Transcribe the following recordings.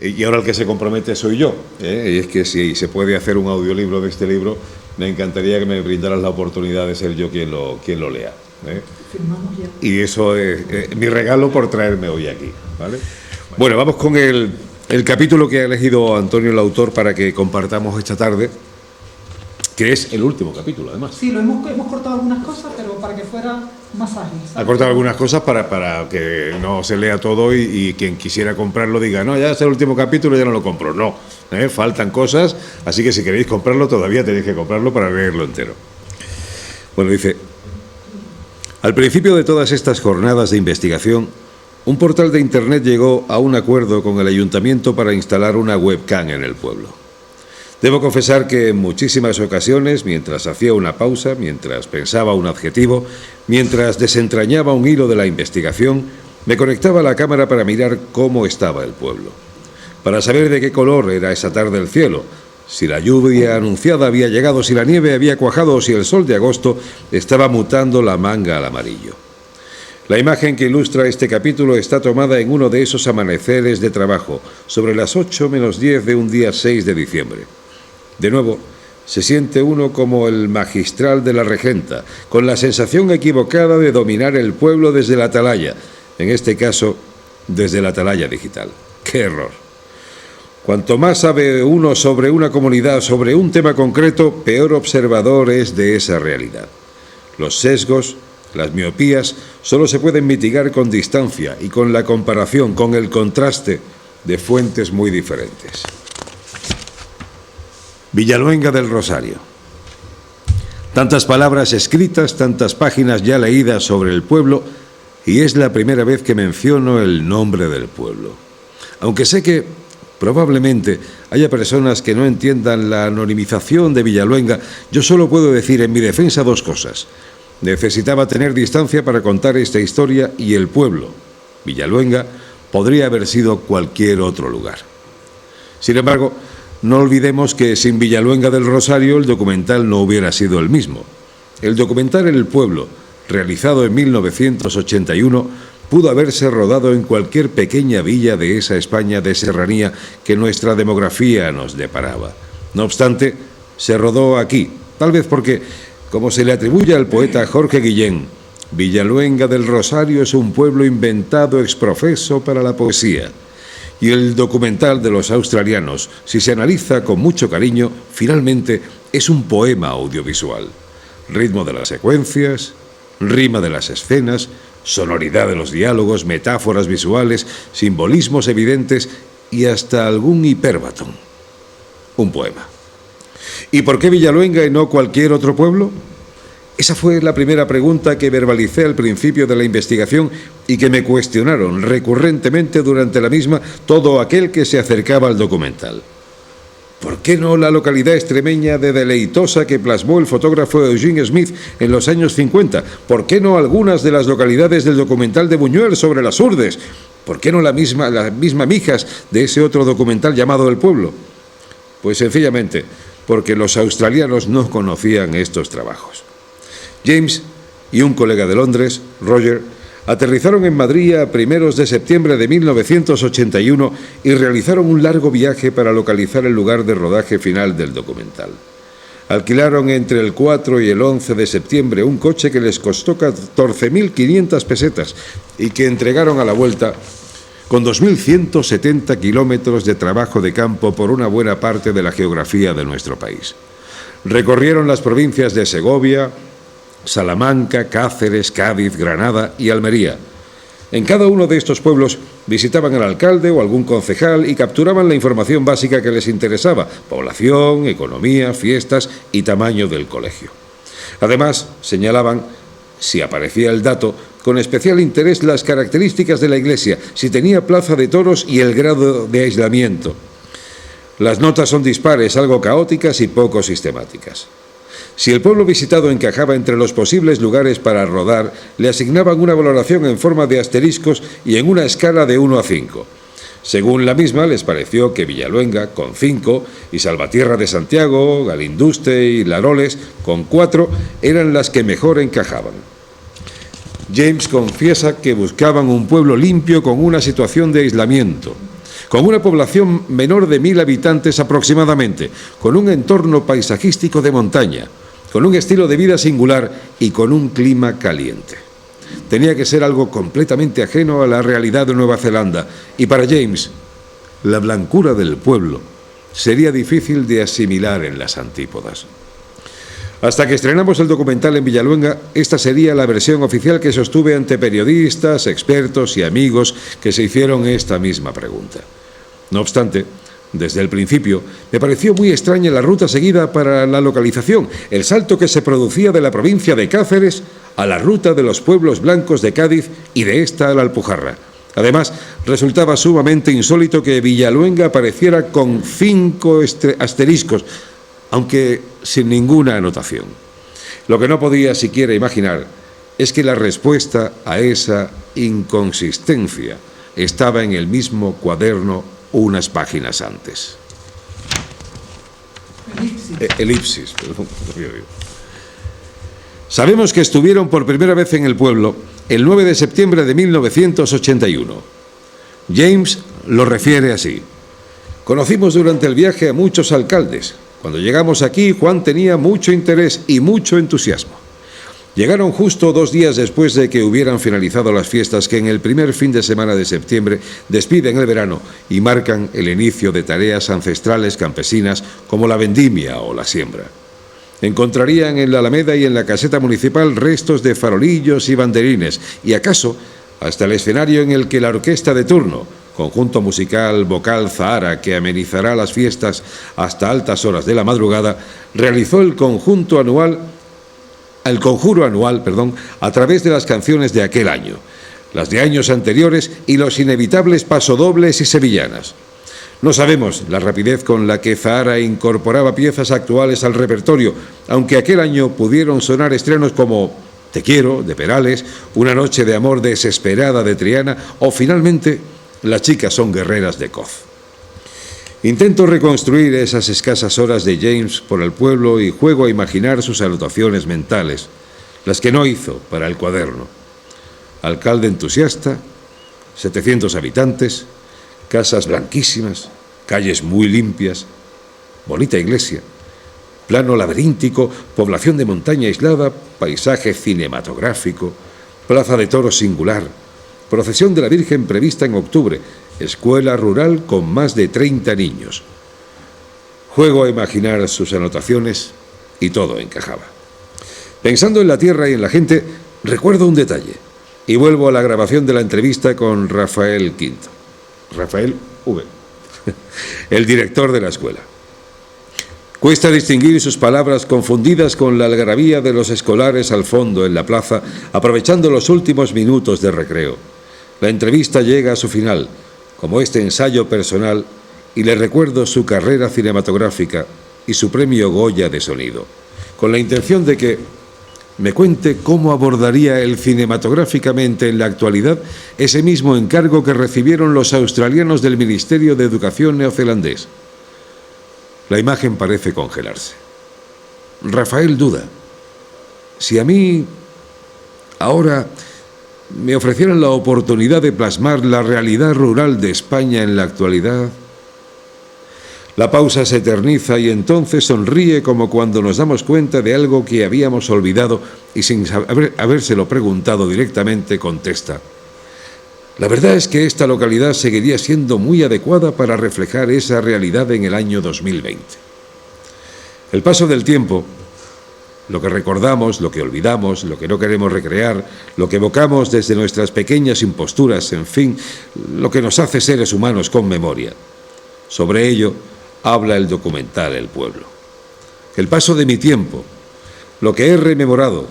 Y ahora el que se compromete soy yo, y es que si se puede hacer un audiolibro de este libro, me encantaría que me brindaras la oportunidad de ser yo quien lo lea. Firmamos ya. Y eso es mi regalo por traerme hoy aquí, ¿vale? Bueno, vamos con el capítulo que ha elegido Antonio, el autor, para que compartamos esta tarde, que es el último capítulo, además. Sí, hemos cortado algunas cosas, pero para que fuera más ágil, ¿sabes? Ha cortado algunas cosas para que no se lea todo y quien quisiera comprarlo diga, no, ya es el último capítulo, ya no lo compro. No, faltan cosas, así que si queréis comprarlo, todavía tenéis que comprarlo para leerlo entero. Bueno, dice: al principio de todas estas jornadas de investigación, un portal de internet llegó a un acuerdo con el ayuntamiento para instalar una webcam en el pueblo. Debo confesar que en muchísimas ocasiones, mientras hacía una pausa, mientras pensaba un adjetivo, mientras desentrañaba un hilo de la investigación, me conectaba a la cámara para mirar cómo estaba el pueblo, para saber de qué color era esa tarde el cielo, si la lluvia anunciada había llegado, si la nieve había cuajado o si el sol de agosto estaba mutando la manga al amarillo. La imagen que ilustra este capítulo está tomada en uno de esos amaneceres de trabajo, sobre las 8 menos 10 de un día 6 de diciembre. De nuevo, se siente uno como el magistral de la regenta, con la sensación equivocada de dominar el pueblo desde la atalaya, en este caso, desde la atalaya digital. ¡Qué error! Cuanto más sabe uno sobre una comunidad, sobre un tema concreto, peor observador es de esa realidad. Los sesgos, las miopías, solo se pueden mitigar con distancia y con la comparación, con el contraste de fuentes muy diferentes. Villaluenga del Rosario. Tantas palabras escritas, tantas páginas ya leídas sobre el pueblo, y es la primera vez que menciono el nombre del pueblo. Aunque sé que probablemente haya personas que no entiendan la anonimización de Villaluenga, yo solo puedo decir en mi defensa dos cosas. Necesitaba tener distancia para contar esta historia y el pueblo, Villaluenga, podría haber sido cualquier otro lugar. Sin embargo, no olvidemos que sin Villaluenga del Rosario el documental no hubiera sido el mismo. El documental El Pueblo, realizado en 1981, pudo haberse rodado en cualquier pequeña villa de esa España de serranía que nuestra demografía nos deparaba. No obstante, se rodó aquí, tal vez porque, como se le atribuye al poeta Jorge Guillén, Villaluenga del Rosario es un pueblo inventado ex professo para la poesía. Y el documental de los australianos, si se analiza con mucho cariño, finalmente es un poema audiovisual. Ritmo de las secuencias, rima de las escenas, sonoridad de los diálogos, metáforas visuales, simbolismos evidentes y hasta algún hipérbaton. Un poema. ¿Y por qué Villaluenga y no cualquier otro pueblo? Esa fue la primera pregunta que verbalicé al principio de la investigación y que me cuestionaron recurrentemente durante la misma todo aquel que se acercaba al documental. ¿Por qué no la localidad extremeña de Deleitosa que plasmó el fotógrafo Eugene Smith en los años 50? ¿Por qué no algunas de las localidades del documental de Buñuel sobre las Urdes? ¿Por qué no la misma Mijas de ese otro documental llamado El Pueblo? Pues sencillamente porque los australianos no conocían estos trabajos. James y un colega de Londres, Roger, aterrizaron en Madrid a primeros de septiembre de 1981 y realizaron un largo viaje para localizar el lugar de rodaje final del documental. Alquilaron entre el 4 y el 11 de septiembre un coche que les costó 14.500 pesetas y que entregaron a la vuelta con 2.170 kilómetros de trabajo de campo por una buena parte de la geografía de nuestro país. Recorrieron las provincias de Segovia, Salamanca, Cáceres, Cádiz, Granada y Almería. En cada uno de estos pueblos visitaban al alcalde o algún concejal y capturaban la información básica que les interesaba: población, economía, fiestas y tamaño del colegio. Además, señalaban, si aparecía el dato, con especial interés las características de la iglesia, si tenía plaza de toros y el grado de aislamiento. Las notas son dispares, algo caóticas y poco sistemáticas. Si el pueblo visitado encajaba entre los posibles lugares para rodar, le asignaban una valoración en forma de asteriscos y en una escala de 1 a 5. Según la misma, les pareció que Villaluenga, con 5, y Salvatierra de Santiago, Galinduste y Laroles, con 4, eran las que mejor encajaban. James confiesa que buscaban un pueblo limpio con una situación de aislamiento, con una población menor de 1000 habitantes aproximadamente, con un entorno paisajístico de montaña, con un estilo de vida singular y con un clima caliente. Tenía que ser algo completamente ajeno a la realidad de Nueva Zelanda, y para James, la blancura del pueblo sería difícil de asimilar en las antípodas. Hasta que estrenamos el documental en Villaluenga, esta sería la versión oficial que sostuve ante periodistas, expertos y amigos que se hicieron esta misma pregunta. No obstante, desde el principio me pareció muy extraña la ruta seguida para la localización, el salto que se producía de la provincia de Cáceres a la ruta de los pueblos blancos de Cádiz y de esta a la Alpujarra. Además, resultaba sumamente insólito que Villaluenga apareciera con 5 asteriscos, aunque sin ninguna anotación. Lo que no podía siquiera imaginar es que la respuesta a esa inconsistencia estaba en el mismo cuaderno unas páginas antes. Elipsis, perdón. Sabemos que estuvieron por primera vez en el pueblo el 9 de septiembre de 1981. James lo refiere así: conocimos durante el viaje a muchos alcaldes. Cuando llegamos aquí, Juan tenía mucho interés y mucho entusiasmo. Llegaron justo 2 días después de que hubieran finalizado las fiestas que en el primer fin de semana de septiembre despiden el verano y marcan el inicio de tareas ancestrales campesinas como la vendimia o la siembra. Encontrarían en la Alameda y en la caseta municipal restos de farolillos y banderines y acaso hasta el escenario en el que la orquesta de turno, conjunto musical vocal Zahara que amenizará las fiestas hasta altas horas de la madrugada, realizó el conjuro anual, a través de las canciones de aquel año, las de años anteriores y los inevitables pasodobles y sevillanas. No sabemos la rapidez con la que Zahara incorporaba piezas actuales al repertorio, aunque aquel año pudieron sonar estrenos como Te quiero, de Perales, Una noche de amor desesperada, de Triana, o finalmente Las chicas son guerreras, de Coz. Intento reconstruir esas escasas horas de James por el pueblo y juego a imaginar sus anotaciones mentales, las que no hizo para el cuaderno. Alcalde entusiasta, 700 habitantes, casas blanquísimas, calles muy limpias, bonita iglesia, plano laberíntico, población de montaña aislada, paisaje cinematográfico, plaza de toros singular, procesión de la Virgen prevista en octubre, escuela rural con más de 30 niños. Juego a imaginar sus anotaciones y todo encajaba. Pensando en la tierra y en la gente, recuerdo un detalle y vuelvo a la grabación de la entrevista con Rafael Quinto. Rafael V., el director de la escuela. Cuesta distinguir sus palabras confundidas con la algarabía de los escolares al fondo en la plaza, aprovechando los últimos minutos de recreo. La entrevista llega a su final, como este ensayo personal, y le recuerdo su carrera cinematográfica y su premio Goya de sonido, con la intención de que me cuente cómo abordaría él cinematográficamente en la actualidad ese mismo encargo que recibieron los australianos del Ministerio de Educación neozelandés. La imagen parece congelarse. Rafael duda. Si a mí ahora me ofrecieran la oportunidad de plasmar la realidad rural de España en la actualidad. La pausa se eterniza y entonces sonríe como cuando nos damos cuenta de algo que habíamos olvidado y sin habérselo preguntado directamente contesta: la verdad es que esta localidad seguiría siendo muy adecuada para reflejar esa realidad en el año 2020. El paso del tiempo, lo que recordamos, lo que olvidamos, lo que no queremos recrear, lo que evocamos desde nuestras pequeñas imposturas, en fin, lo que nos hace seres humanos con memoria. Sobre ello habla el documental El Pueblo. El paso de mi tiempo, lo que he rememorado,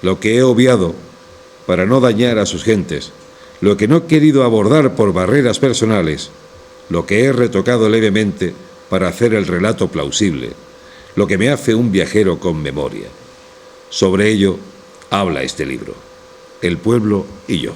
lo que he obviado para no dañar a sus gentes, lo que no he querido abordar por barreras personales, lo que he retocado levemente para hacer el relato plausible, lo que me hace un viajero con memoria. Sobre ello habla este libro, El Pueblo y yo.